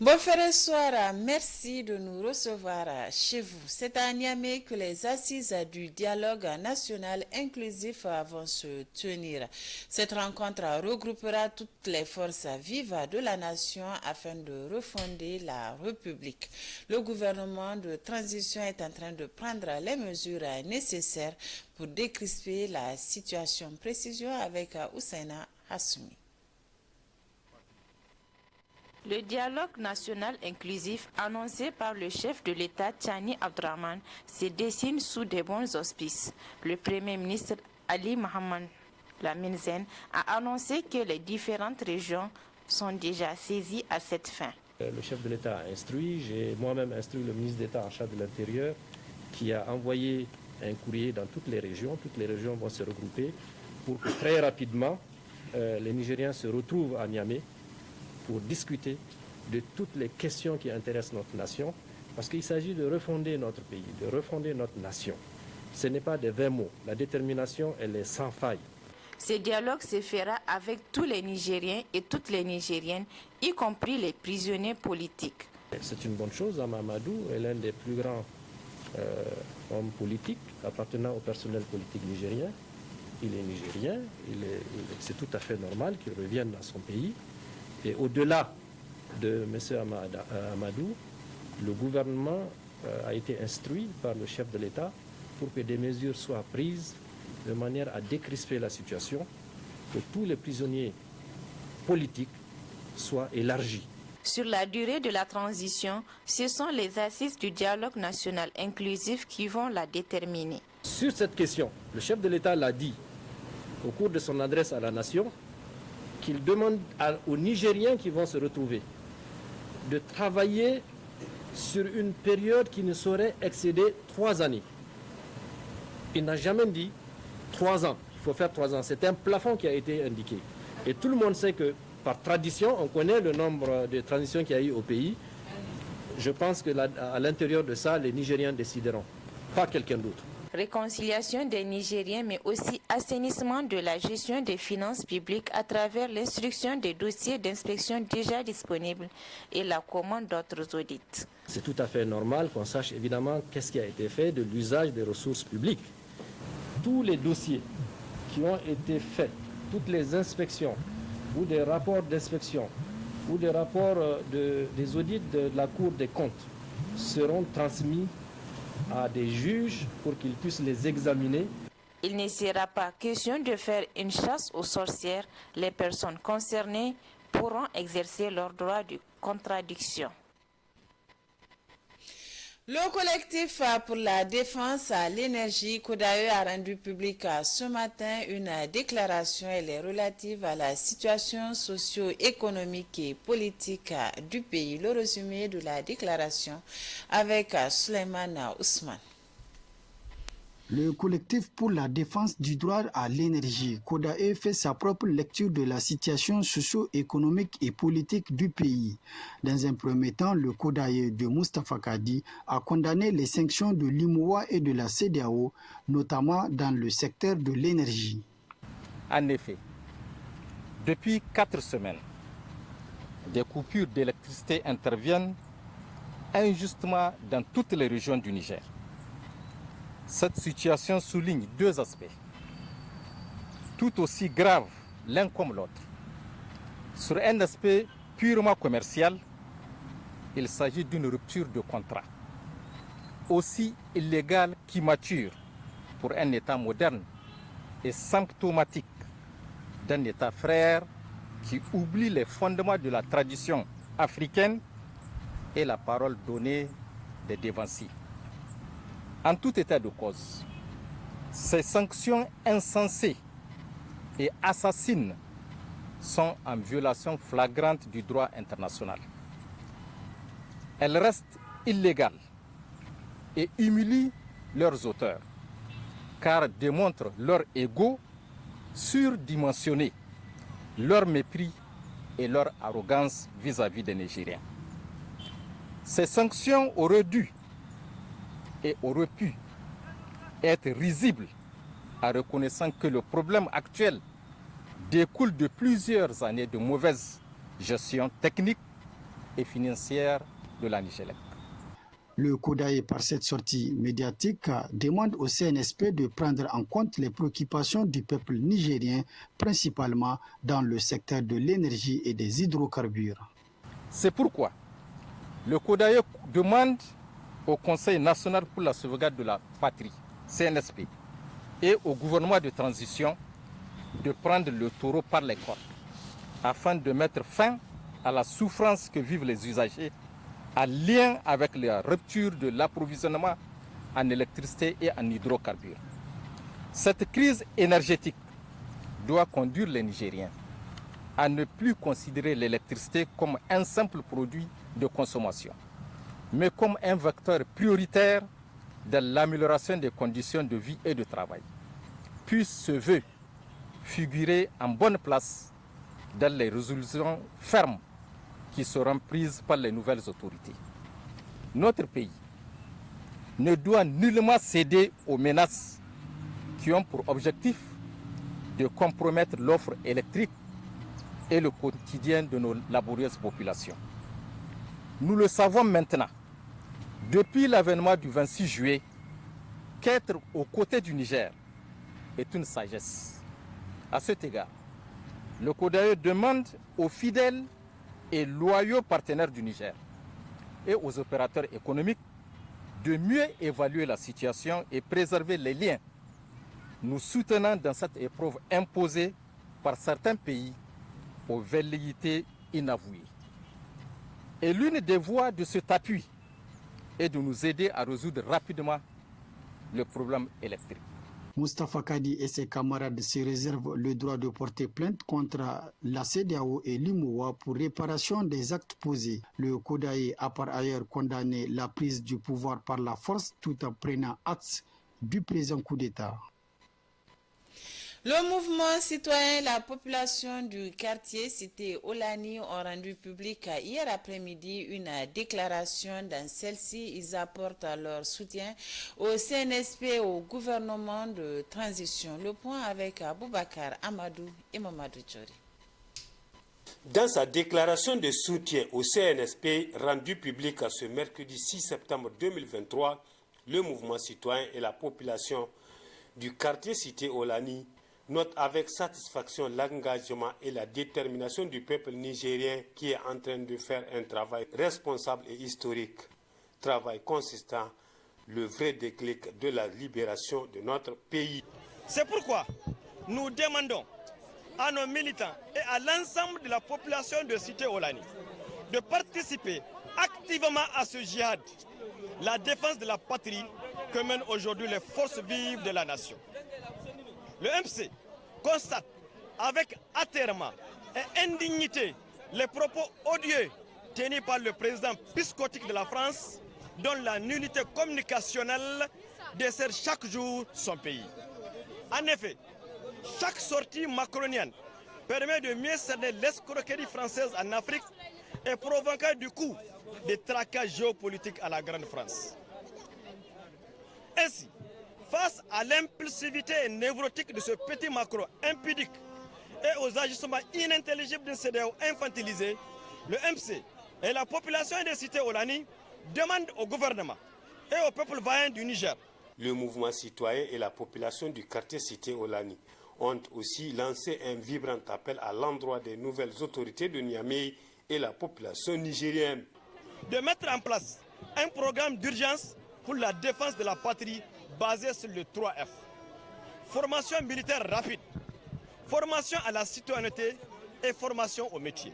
Bon frère soir, merci de nous recevoir chez vous. C'est à Niamey que les assises du dialogue national inclusif vont se tenir. Cette rencontre regroupera toutes les forces vives de la nation afin de refonder la République. Le gouvernement de transition est en train de prendre les mesures nécessaires pour décrisper la situation. Précision avec Ousseina Hassoumi. Le dialogue national inclusif annoncé par le chef de l'État Tchani Abdraman se dessine sous de bons auspices. Le Premier ministre Ali Mohamed Lamine Zen a annoncé que les différentes régions sont déjà saisies à cette fin. Le chef de l'État a instruit, j'ai moi-même instruit le ministre d'État en charge de l'Intérieur qui a envoyé un courrier dans toutes les régions. Toutes les régions vont se regrouper pour que très rapidement les Nigériens se retrouvent à Niamey pour discuter de toutes les questions qui intéressent notre nation, parce qu'il s'agit de refonder notre pays, de refonder notre nation. Ce n'est pas des vains mots. La détermination, elle est sans faille. Ce dialogue se fera avec tous les Nigériens et toutes les Nigériennes, y compris les prisonniers politiques. C'est une bonne chose. Amadou est l'un des plus grands hommes politiques appartenant au personnel politique nigérien. Il est nigérien, c'est tout à fait normal qu'il revienne dans son pays. Et au-delà de M. Amadou, le gouvernement a été instruit par le chef de l'État pour que des mesures soient prises de manière à décrisper la situation, que tous les prisonniers politiques soient élargis. Sur la durée de la transition, ce sont les assises du dialogue national inclusif qui vont la déterminer. Sur cette question, le chef de l'État l'a dit au cours de son adresse à la nation, qu'il demande aux Nigériens qui vont se retrouver de travailler sur une période qui ne saurait excéder 3 années. Il n'a jamais dit 3 ans, il faut faire 3 ans. C'est un plafond qui a été indiqué. Et tout le monde sait que, par tradition, on connaît le nombre de transitions qu'il y a eu au pays. Je pense qu'à l'intérieur de ça, les Nigériens décideront, pas quelqu'un d'autre. Réconciliation des Nigériens, mais aussi assainissement de la gestion des finances publiques à travers l'instruction des dossiers d'inspection déjà disponibles et la commande d'autres audits. C'est tout à fait normal qu'on sache évidemment qu'est-ce qui a été fait de l'usage des ressources publiques. Tous les dossiers qui ont été faits, toutes les inspections ou des rapports d'inspection ou des rapports des audits de la Cour des comptes seront transmis à des juges pour qu'ils puissent les examiner. Il ne sera pas question de faire une chasse aux sorcières. Les personnes concernées pourront exercer leur droit de contradiction. Le collectif pour la défense à l'énergie, CODAE, a rendu public ce matin une déclaration. Elle est relative à la situation socio-économique et politique du pays. Le résumé de la déclaration avec Suleiman Ousmane. Le collectif pour la défense du droit à l'énergie, CODAE, fait sa propre lecture de la situation socio-économique et politique du pays. Dans un premier temps, le CODAE de Moustapha Kadi a condamné les sanctions de l'UMOA et de la CEDEAO, notamment dans le secteur de l'énergie. En effet, depuis 4 semaines, des coupures d'électricité interviennent injustement dans toutes les régions du Niger. Cette situation souligne 2 aspects, tout aussi graves l'un comme l'autre. Sur un aspect purement commercial, il s'agit d'une rupture de contrat, aussi illégale qu'immature pour un État moderne et symptomatique d'un État frère qui oublie les fondements de la tradition africaine et la parole donnée des dévanciers. En tout état de cause, ces sanctions insensées et assassines sont en violation flagrante du droit international. Elles restent illégales et humilient leurs auteurs, car démontrent leur ego surdimensionné, leur mépris et leur arrogance vis-à-vis des Nigériens. Ces sanctions auraient dû et aurait pu être risible en reconnaissant que le problème actuel découle de plusieurs années de mauvaise gestion technique et financière de la Nigélec. Le CODAE, par cette sortie médiatique, demande au CNSP de prendre en compte les préoccupations du peuple nigérien, principalement dans le secteur de l'énergie et des hydrocarbures. C'est pourquoi le CODAE demande au Conseil national pour la sauvegarde de la patrie, CNSP, et au gouvernement de transition de prendre le taureau par les cornes afin de mettre fin à la souffrance que vivent les usagers en lien avec la rupture de l'approvisionnement en électricité et en hydrocarbures. Cette crise énergétique doit conduire les Nigériens à ne plus considérer l'électricité comme un simple produit de consommation, mais comme un vecteur prioritaire dans l'amélioration des conditions de vie et de travail. Puis ce vœu figurer en bonne place dans les résolutions fermes qui seront prises par les nouvelles autorités. Notre pays ne doit nullement céder aux menaces qui ont pour objectif de compromettre l'offre électrique et le quotidien de nos laborieuses populations. Nous le savons maintenant, depuis l'avènement du 26 juillet, qu'être aux côtés du Niger est une sagesse. À cet égard, le CODAE demande aux fidèles et loyaux partenaires du Niger et aux opérateurs économiques de mieux évaluer la situation et préserver les liens, nous soutenant dans cette épreuve imposée par certains pays aux velléités inavouées. Et l'une des voies de cet appui est de nous aider à résoudre rapidement le problème électrique. Mustafa Kadi et ses camarades se réservent le droit de porter plainte contre la CEDEAO et l'UMOA pour réparation des actes posés. Le CODAE a par ailleurs condamné la prise du pouvoir par la force tout en prenant acte du présent coup d'État. Le mouvement citoyen, la population du quartier cité Olani ont rendu public hier après-midi une déclaration. Dans celle-ci, ils apportent leur soutien au CNSP, au gouvernement de transition. Le point avec Aboubakar Amadou et Mamadou Djori. Dans sa déclaration de soutien au CNSP rendue publique ce mercredi 6 septembre 2023, le mouvement citoyen et la population du quartier cité Olani note avec satisfaction l'engagement et la détermination du peuple nigérien qui est en train de faire un travail responsable et historique. Travail consistant, le vrai déclic de la libération de notre pays. C'est pourquoi nous demandons à nos militants et à l'ensemble de la population de Cité Olani de participer activement à ce djihad, la défense de la patrie que mènent aujourd'hui les forces vives de la nation. Le MC constate avec atterrement et indignité les propos odieux tenus par le président psychotique de la France, dont la nullité communicationnelle dessert chaque jour son pays. En effet, chaque sortie macronienne permet de mieux cerner l'escroquerie française en Afrique et provoquer du coup des tracas géopolitiques à la Grande France. Ainsi, face à l'impulsivité névrotique de ce petit Macron impudique et aux agissements inintelligibles d'une CEDEAO infantilisée, le MC et la population des cités Olani demandent au gouvernement et au peuple vaillant du Niger. Le mouvement citoyen et la population du quartier cité Olani ont aussi lancé un vibrant appel à l'endroit des nouvelles autorités de Niamey et la population nigérienne de mettre en place un programme d'urgence pour la défense de la patrie basé sur le 3F. Formation militaire rapide, formation à la citoyenneté et formation au métier.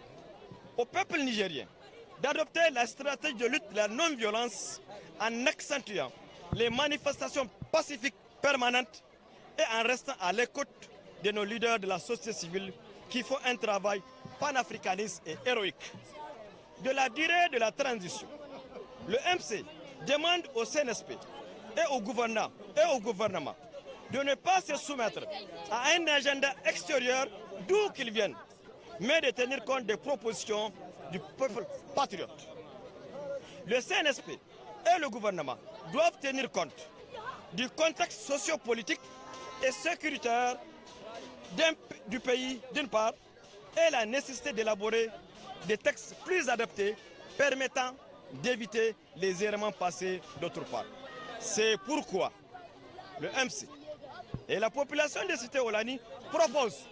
Au peuple nigérien d'adopter la stratégie de lutte de la non-violence en accentuant les manifestations pacifiques permanentes et en restant à l'écoute de nos leaders de la société civile qui font un travail panafricaniste et héroïque. De la durée de la transition, le MC demande au CNSP et au gouvernement de ne pas se soumettre à un agenda extérieur d'où qu'il vienne, mais de tenir compte des propositions du peuple patriote. Le CNSP et le gouvernement doivent tenir compte du contexte sociopolitique et sécuritaire du pays d'une part et la nécessité d'élaborer des textes plus adaptés permettant d'éviter les errements passés d'autre part. C'est pourquoi le MC et la population de Cité Olani proposent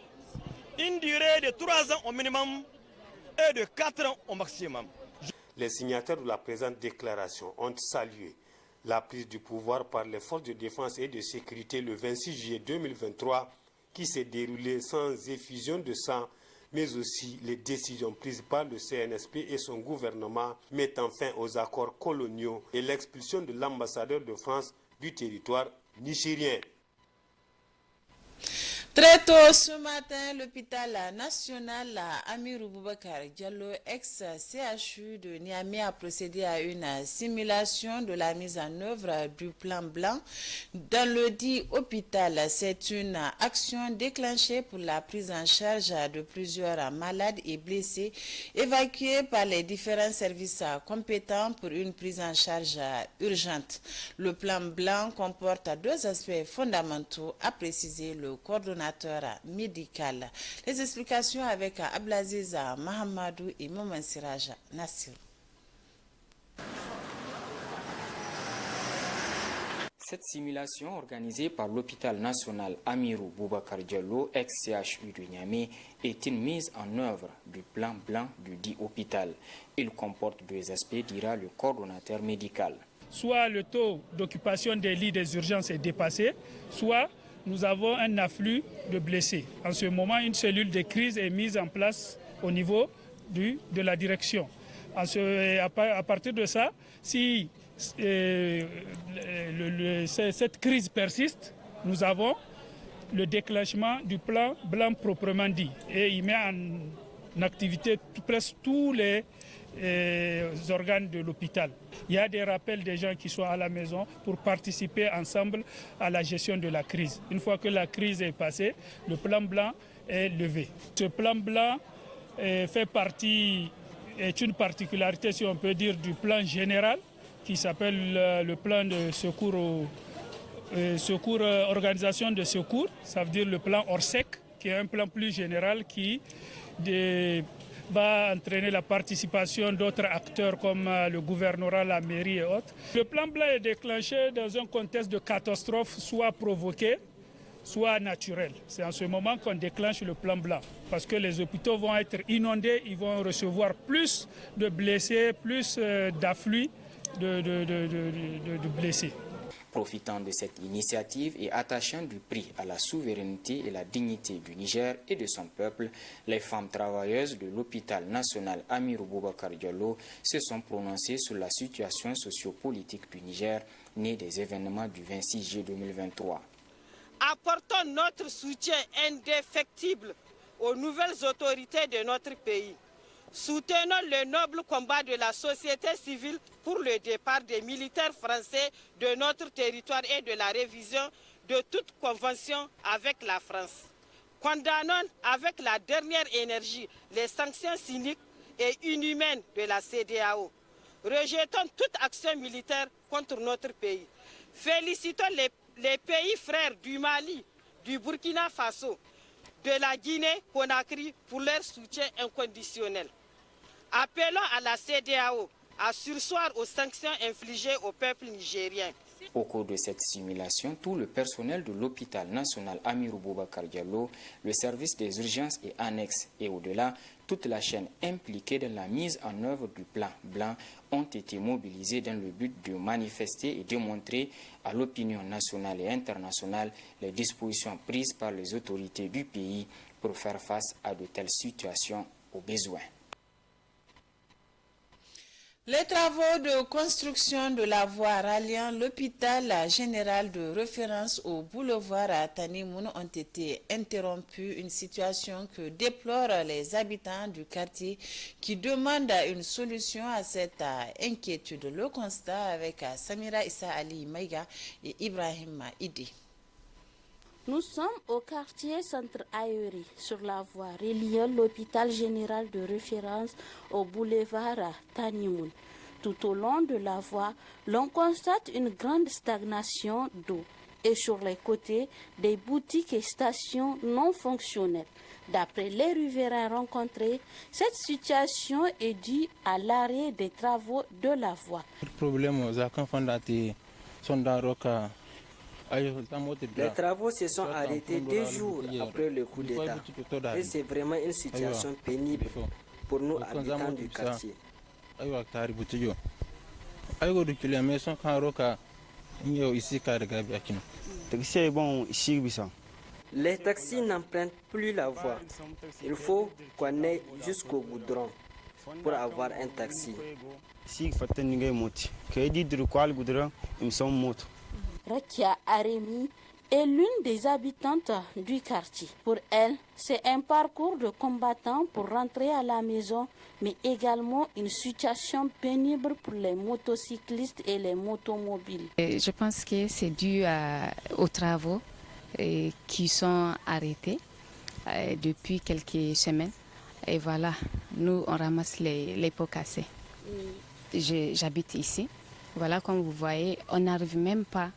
une durée de 3 ans au minimum et de 4 ans au maximum. Les signataires de la présente déclaration ont salué la prise du pouvoir par les forces de défense et de sécurité le 26 juillet 2023 qui s'est déroulée sans effusion de sang, mais aussi les décisions prises par le CNSP et son gouvernement mettant fin aux accords coloniaux et l'expulsion de l'ambassadeur de France du territoire nigérien. Très tôt ce matin, l'hôpital national Amirou Boubacar Diallo, ex-CHU de Niamey, a procédé à une simulation de la mise en œuvre du plan blanc dans le dit hôpital. C'est une action déclenchée pour la prise en charge de plusieurs malades et blessés évacués par les différents services compétents pour une prise en charge urgente. Le plan blanc comporte 2 aspects fondamentaux, a précisé le coordonnateur médical. Les explications avec Ablaziz Mahamadou et Moman Siraj Nassir. Cette simulation organisée par l'hôpital national Amirou Boubacar Diallo, ex-CHU de Niamey, est une mise en œuvre du plan blanc du dit hôpital. Il comporte 2 aspects, dira le coordonnateur médical. Soit le taux d'occupation des lits des urgences est dépassé, soit nous avons un afflux de blessés. En ce moment, une cellule de crise est mise en place au niveau de la direction. À partir de ça, si cette crise persiste, nous avons le déclenchement du plan blanc proprement dit. Et il met en activité presque tous les organes de l'hôpital. Il y a des rappels des gens qui sont à la maison pour participer ensemble à la gestion de la crise. Une fois que la crise est passée, le plan blanc est levé. Ce plan blanc est une particularité, si on peut dire, du plan général qui s'appelle le plan de secours, organisation de secours, ça veut dire le plan ORSEC, qui est un plan plus général qui va entraîner la participation d'autres acteurs comme le gouvernorat, la mairie et autres. Le plan blanc est déclenché dans un contexte de catastrophe, soit provoquée, soit naturelle. C'est en ce moment qu'on déclenche le plan blanc, parce que les hôpitaux vont être inondés, ils vont recevoir plus de blessés, plus d'afflux de blessés. Profitant de cette initiative et attachant du prix à la souveraineté et la dignité du Niger et de son peuple, les femmes travailleuses de l'hôpital national Amirou Boubacar Diallo se sont prononcées sur la situation sociopolitique du Niger, née des événements du 26 juillet 2023. Apportons notre soutien indéfectible aux nouvelles autorités de notre pays. Soutenons le noble combat de la société civile pour le départ des militaires français de notre territoire et de la révision de toute convention avec la France. Condamnons avec la dernière énergie les sanctions cyniques et inhumaines de la CEDEAO. Rejetons toute action militaire contre notre pays. Félicitons les pays frères du Mali, du Burkina Faso, de la Guinée-Conakry pour leur soutien inconditionnel. Appelons à la CEDEAO à surseoir aux sanctions infligées au peuple nigérien. Au cours de cette simulation, tout le personnel de l'hôpital national Amirou Boubacar Diallo, le service des urgences et annexes et au-delà, toute la chaîne impliquée dans la mise en œuvre du plan blanc ont été mobilisés dans le but de manifester et démontrer à l'opinion nationale et internationale les dispositions prises par les autorités du pays pour faire face à de telles situations au besoin. Les travaux de construction de la voie ralliant l'hôpital général de référence au boulevard Tanimoun ont été interrompus, une situation que déplorent les habitants du quartier qui demandent une solution à cette inquiétude. Le constat avec Samira Issa Ali Maïga et Ibrahim Idi. Nous sommes au quartier Centre Aïuri, sur la voie reliant l'hôpital général de référence au boulevard Tanimoun. Tout au long de la voie, l'on constate une grande stagnation d'eau. et sur les côtés des boutiques et stations non fonctionnelles. D'après les riverains rencontrés, cette situation est due à l'arrêt des travaux de la voie. Les travaux se sont arrêtés 2 jours après le coup d'État et c'est vraiment une situation pénible pour nous habitants du quartier. Les taxis n'empruntent plus la voie. Il faut qu'on aille jusqu'au goudron pour avoir un taxi. Rakia Aremi est l'une des habitantes du quartier. Pour elle, c'est un parcours de combattant pour rentrer à la maison, mais également une situation pénible pour les motocyclistes et les motomobiles. Je pense que c'est dû aux travaux qui sont arrêtés depuis quelques semaines. Et voilà, nous, on ramasse les pots cassés. J'habite ici. Voilà, comme vous voyez, on n'arrive même pas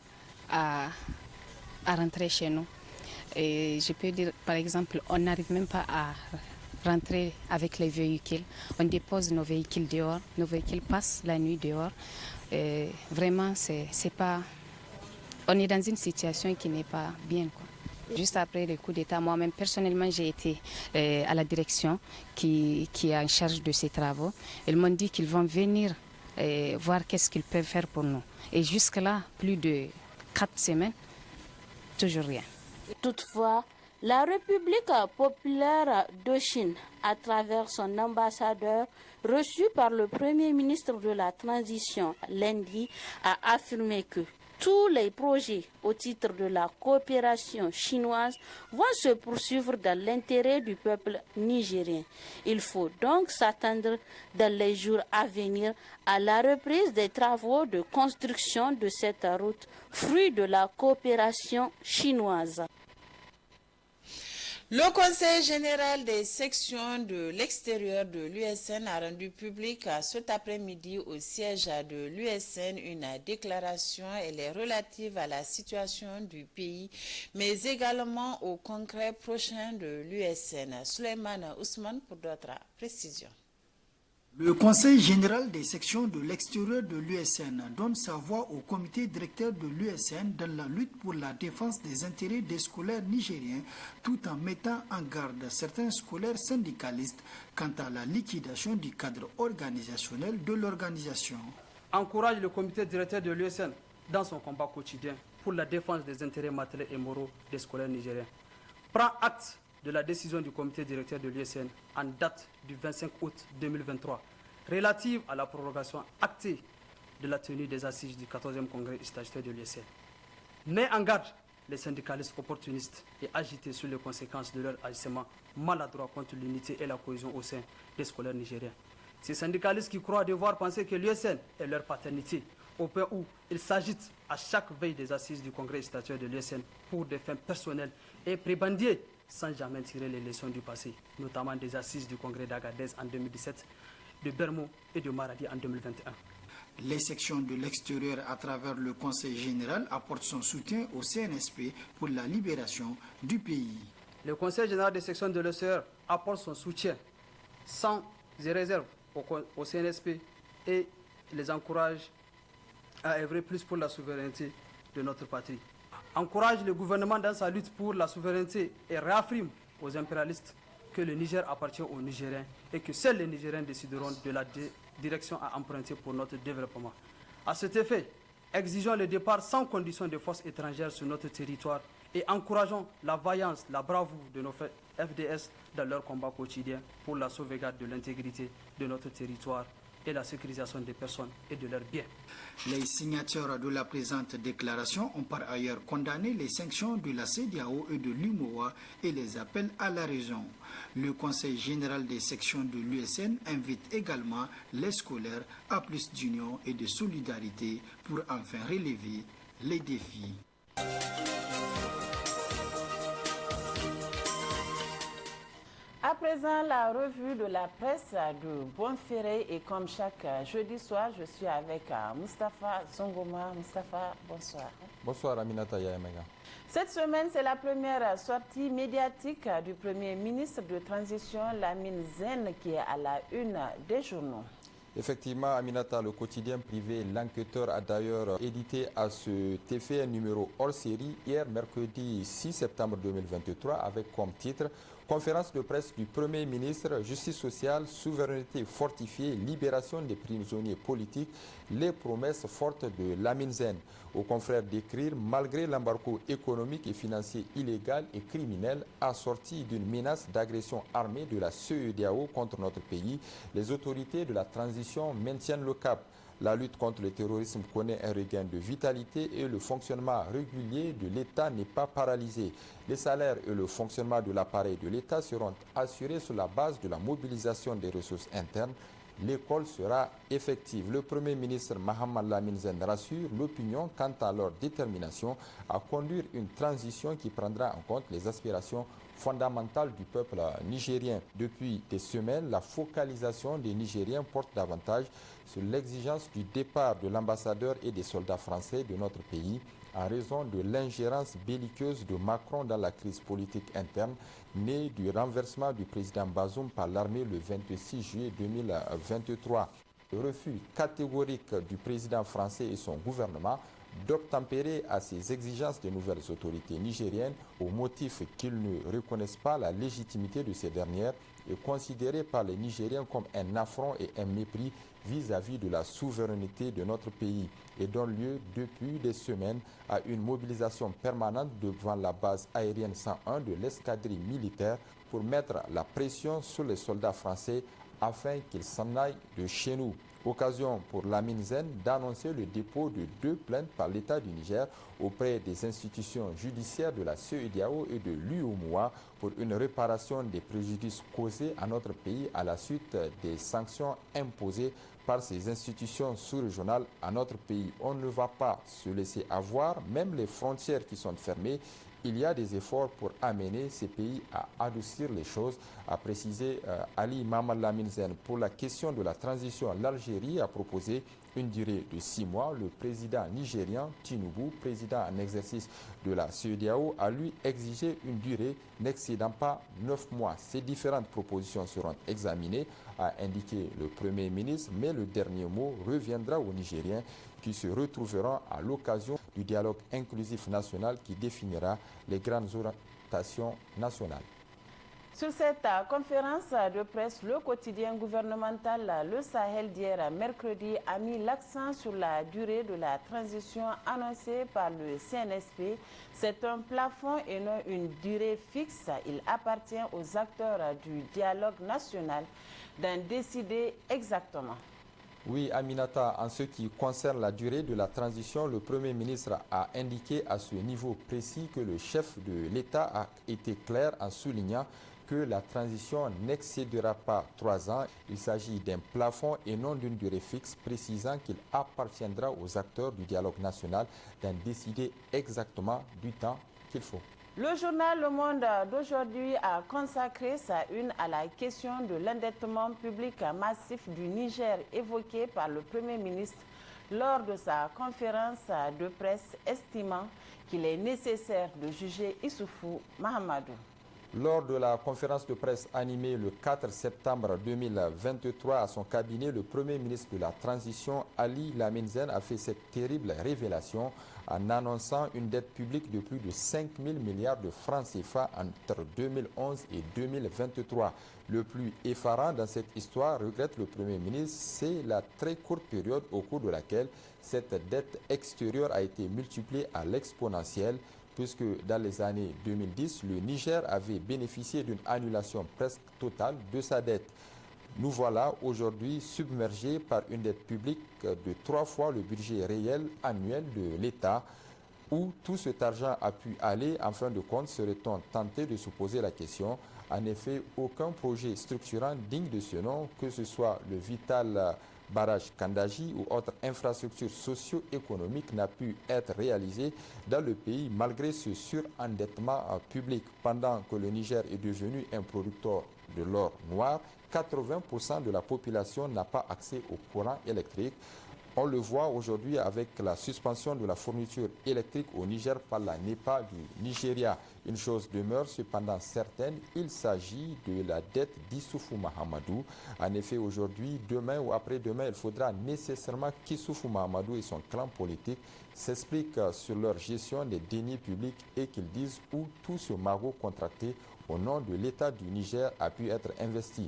à rentrer chez nous. Et je peux dire, par exemple, on n'arrive même pas à rentrer avec les véhicules. On dépose nos véhicules dehors, nos véhicules passent la nuit dehors. Et vraiment, c'est pas... On est dans une situation qui n'est pas bien, quoi. Juste après le coup d'État, moi-même, personnellement, j'ai été à la direction qui est en charge de ces travaux. Ils m'ont dit qu'ils vont venir voir qu'est-ce qu'ils peuvent faire pour nous. Et jusque-là, plus de 4 semaines, toujours rien. Toutefois, la République populaire de Chine, à travers son ambassadeur, reçu par le Premier ministre de la Transition lundi, a affirmé que tous les projets au titre de la coopération chinoise vont se poursuivre dans l'intérêt du peuple nigérien. Il faut donc s'attendre dans les jours à venir à la reprise des travaux de construction de cette route, fruit de la coopération chinoise. Le Conseil général des sections de l'extérieur de l'USN a rendu public cet après-midi au siège de l'USN une déclaration. Elle est relative à la situation du pays, mais également au congrès prochain de l'USN. Souleymane Ousmane pour d'autres précisions. Le Conseil général des sections de l'extérieur de l'USN donne sa voix au comité directeur de l'USN dans la lutte pour la défense des intérêts des scolaires nigériens, tout en mettant en garde certains scolaires syndicalistes quant à la liquidation du cadre organisationnel de l'organisation. Encourage le comité directeur de l'USN dans son combat quotidien pour la défense des intérêts matériels et moraux des scolaires nigériens. Prend acte de la décision du comité directeur de l'USN en date du 25 août 2023 relative à la prorogation actée de la tenue des assises du 14e congrès statutaire de l'USN. Met en garde les syndicalistes opportunistes et agités sur les conséquences de leur agissement maladroit contre l'unité et la cohésion au sein des scolaires nigériens. Ces syndicalistes qui croient devoir penser que l'USN est leur paternité, au point où ils s'agitent à chaque veille des assises du congrès statutaire de l'USN pour des fins personnelles et prébandier sans jamais tirer les leçons du passé, notamment des assises du congrès d'Agadez en 2017, de Bermo et de Maradi en 2021. Les sections de l'extérieur à travers le Conseil général apportent son soutien au CNSP pour la libération du pays. Le Conseil général des sections de l'extérieur apporte son soutien sans réserve au CNSP et les encourage à œuvrer plus pour la souveraineté de notre patrie. Encourage le gouvernement dans sa lutte pour la souveraineté et réaffirme aux impérialistes que le Niger appartient aux Nigériens et que seuls les Nigériens décideront de la direction à emprunter pour notre développement. À cet effet, exigeons le départ sans condition de forces étrangères sur notre territoire et encourageons la vaillance, la bravoure de nos FDS dans leur combat quotidien pour la sauvegarde de l'intégrité de notre territoire et la sécurisation des personnes et de leurs biens. Les signataires de la présente déclaration ont par ailleurs condamné les sanctions de la CEDEAO et de l'UMOA et les appels à la raison. Le Conseil général des sections de l'USN invite également les scolaires à plus d'union et de solidarité pour enfin relever les défis. présent, la revue de la presse de Bonferré et comme chaque jeudi soir, je suis avec Moustapha Zongoma. Moustapha, bonsoir. Bonsoir Aminata Yaemega. Cette semaine, c'est la première sortie médiatique du Premier ministre de transition, Lamine Zen, qui est à la une des journaux. Effectivement, Aminata, le quotidien privé L'Enquêteur a d'ailleurs édité à ce effet un numéro hors série hier, mercredi 6 septembre 2023, avec comme titre « Conférence de presse du Premier ministre, justice sociale, souveraineté fortifiée, libération des prisonniers politiques, les promesses fortes de Lamine Zen ». Aux confrères d'écrire, malgré l'embargo économique et financier illégal et criminel assorti d'une menace d'agression armée de la CEDEAO contre notre pays, les autorités de la transition maintiennent le cap. La lutte contre le terrorisme connaît un regain de vitalité et le fonctionnement régulier de l'État n'est pas paralysé. Les salaires et le fonctionnement de l'appareil de l'État seront assurés sur la base de la mobilisation des ressources internes. L'école sera effective. Le Premier ministre Mahamat Lamine Zen rassure l'opinion quant à leur détermination à conduire une transition qui prendra en compte les aspirations fondamentale du peuple nigérien. Depuis des semaines, la focalisation des Nigériens porte davantage sur l'exigence du départ de l'ambassadeur et des soldats français de notre pays en raison de l'ingérence belliqueuse de Macron dans la crise politique interne née du renversement du président Bazoum par l'armée le 26 juillet 2023. Le refus catégorique du président français et son gouvernement d'obtempérer à ces exigences des nouvelles autorités nigériennes au motif qu'ils ne reconnaissent pas la légitimité de ces dernières est considéré par les Nigériens comme un affront et un mépris vis-à-vis de la souveraineté de notre pays et donne lieu depuis des semaines à une mobilisation permanente devant la base aérienne 101 de l'escadrille militaire pour mettre la pression sur les soldats français afin qu'ils s'en aillent de chez nous. Occasion pour Lamine Zen d'annoncer le dépôt de 2 plaintes par l'État du Niger auprès des institutions judiciaires de la CEDEAO et de l'UEMOA pour une réparation des préjudices causés à notre pays à la suite des sanctions imposées par ces institutions sous-régionales à notre pays. On ne va pas se laisser avoir, même les frontières qui sont fermées. Il y a des efforts pour amener ces pays à adoucir les choses, a précisé Ali Mahamat Lamine Zen. Pour la question de la transition, l'Algérie a proposé une durée de 6 mois. Le président nigérien Tinubu, président en exercice de la CEDEAO, a lui exigé une durée n'excédant pas 9 mois. Ces différentes propositions seront examinées, a indiqué le Premier ministre, mais le dernier mot reviendra aux Nigériens qui se retrouveront à l'occasion du dialogue inclusif national qui définira les grandes orientations nationales. Sur cette conférence de presse, le quotidien gouvernemental Le Sahel d'hier mercredi a mis l'accent sur la durée de la transition annoncée par le CNSP. C'est un plafond et non une durée fixe. Il appartient aux acteurs du dialogue national d'en décider exactement. Oui, Aminata, en ce qui concerne la durée de la transition, le Premier ministre a indiqué à ce niveau précis que le chef de l'État a été clair en soulignant que la transition n'excédera pas 3 ans. Il s'agit d'un plafond et non d'une durée fixe, précisant qu'il appartiendra aux acteurs du dialogue national d'en décider exactement du temps qu'il faut. Le journal Le Monde d'aujourd'hui a consacré sa une à la question de l'endettement public massif du Niger évoqué par le Premier ministre lors de sa conférence de presse, estimant qu'il est nécessaire de juger Issoufou Mahamadou. Lors de la conférence de presse animée le 4 septembre 2023 à son cabinet, le Premier ministre de la Transition, Ali Lamine Zen, a fait cette terrible révélation en annonçant une dette publique de plus de 5 000 milliards de francs CFA entre 2011 et 2023. Le plus effarant dans cette histoire, regrette le Premier ministre, c'est la très courte période au cours de laquelle cette dette extérieure a été multipliée à l'exponentielle, puisque dans les années 2010, le Niger avait bénéficié d'une annulation presque totale de sa dette. Nous voilà aujourd'hui submergés par une dette publique de 3 fois le budget réel annuel de l'État. Où tout cet argent a pu aller, en fin de compte, serait-on tenté de se poser la question. En effet, aucun projet structurant digne de ce nom, que ce soit le vital barrage Kandaji ou autre infrastructure socio-économique, n'a pu être réalisé dans le pays malgré ce surendettement public. Pendant que le Niger est devenu un producteur de l'or noir, 80% de la population n'a pas accès au courant électrique. On le voit aujourd'hui avec la suspension de la fourniture électrique au Niger par la NEPA du Nigeria. Une chose demeure cependant certaine, il s'agit de la dette d'Issoufou Mahamadou. En effet, aujourd'hui, demain ou après-demain, il faudra nécessairement qu'Issoufou Mahamadou et son clan politique s'expliquent sur leur gestion des deniers publics et qu'ils disent où tout ce magot contracté au nom de l'État du Niger a pu être investi.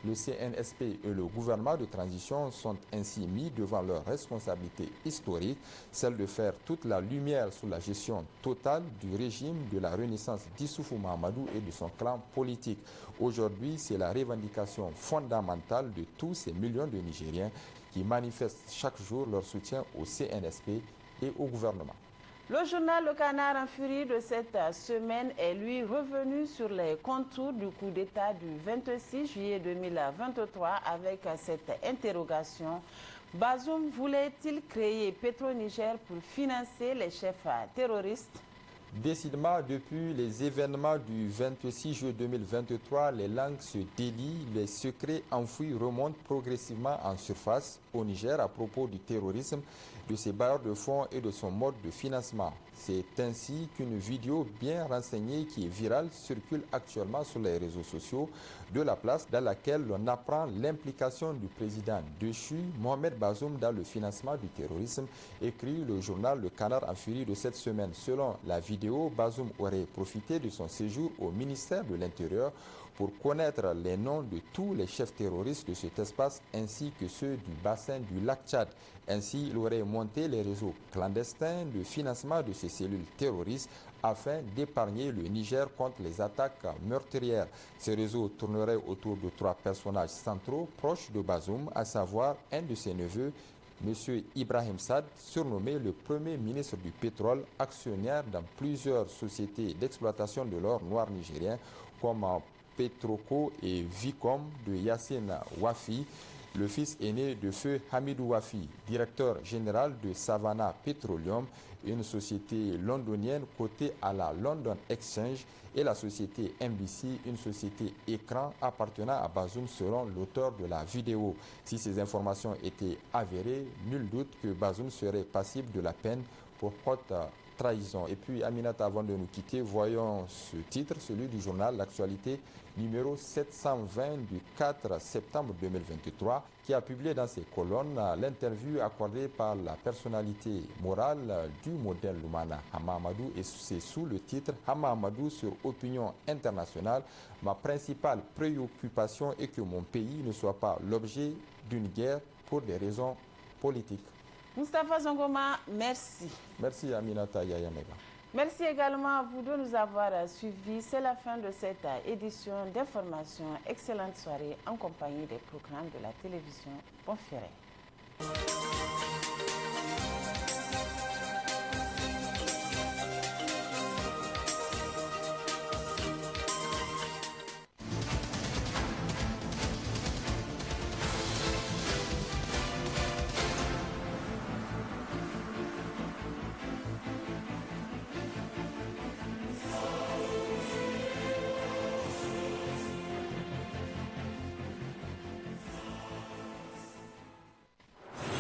Le CNSP et le gouvernement de transition sont ainsi mis devant leur responsabilité historique, celle de faire toute la lumière sur la gestion totale du régime de la renaissance d'Issoufou Mahamadou et de son clan politique. Aujourd'hui, c'est la revendication fondamentale de tous ces millions de Nigériens qui manifestent chaque jour leur soutien au CNSP et au gouvernement. Le journal Le Canard en furie de cette semaine est lui revenu sur les contours du coup d'État du 26 juillet 2023 avec cette interrogation. Bazoum voulait-il créer Petro-Niger pour financer les chefs terroristes? Décidément, depuis les événements du 26 juillet 2023, les langues se délient, les secrets enfouis remontent progressivement en surface au Niger à propos du terrorisme, de ses bailleurs de fonds et de son mode de financement. C'est ainsi qu'une vidéo bien renseignée qui est virale circule actuellement sur les réseaux sociaux de la place dans laquelle l'on apprend l'implication du président déchu Mohamed Bazoum dans le financement du terrorisme, écrit le journal Le Canard en furie de cette semaine. Selon la vidéo, Bazoum aurait profité de son séjour au ministère de l'Intérieur pour connaître les noms de tous les chefs terroristes de cet espace ainsi que ceux du bassin du lac Tchad. Ainsi, il aurait monté les réseaux clandestins de financement de ces cellules terroristes afin d'épargner le Niger contre les attaques meurtrières. Ces réseaux tourneraient autour de 3 personnages centraux proches de Bazoum, à savoir un de ses neveux, M. Ibrahim Sad, surnommé le premier ministre du pétrole, actionnaire dans plusieurs sociétés d'exploitation de l'or noir nigérien comme Petroco et Vicom de Yassine Wafi, le fils aîné de feu Hamidou Wafi, directeur général de Savannah Petroleum, une société londonienne cotée à la London Exchange, et la société MBC, une société écran appartenant à Bazoum selon l'auteur de la vidéo. Si ces informations étaient avérées, nul doute que Bazoum serait passible de la peine pour haute trahison. Et puis, Aminata, avant de nous quitter, voyons ce titre, celui du journal L'Actualité, numéro 720 du 4 septembre 2023, qui a publié dans ses colonnes l'interview accordée par la personnalité morale du modèle Lumana, Hama Amadou, et c'est sous le titre Hama Amadou sur Opinion Internationale. Ma principale préoccupation est que mon pays ne soit pas l'objet d'une guerre pour des raisons politiques. Moustapha Zongoma, merci. Merci Aminata Yayamega. Merci également à vous de nous avoir suivis. C'est la fin de cette édition d'information. Excellente soirée en compagnie des programmes de la télévision Bonferré.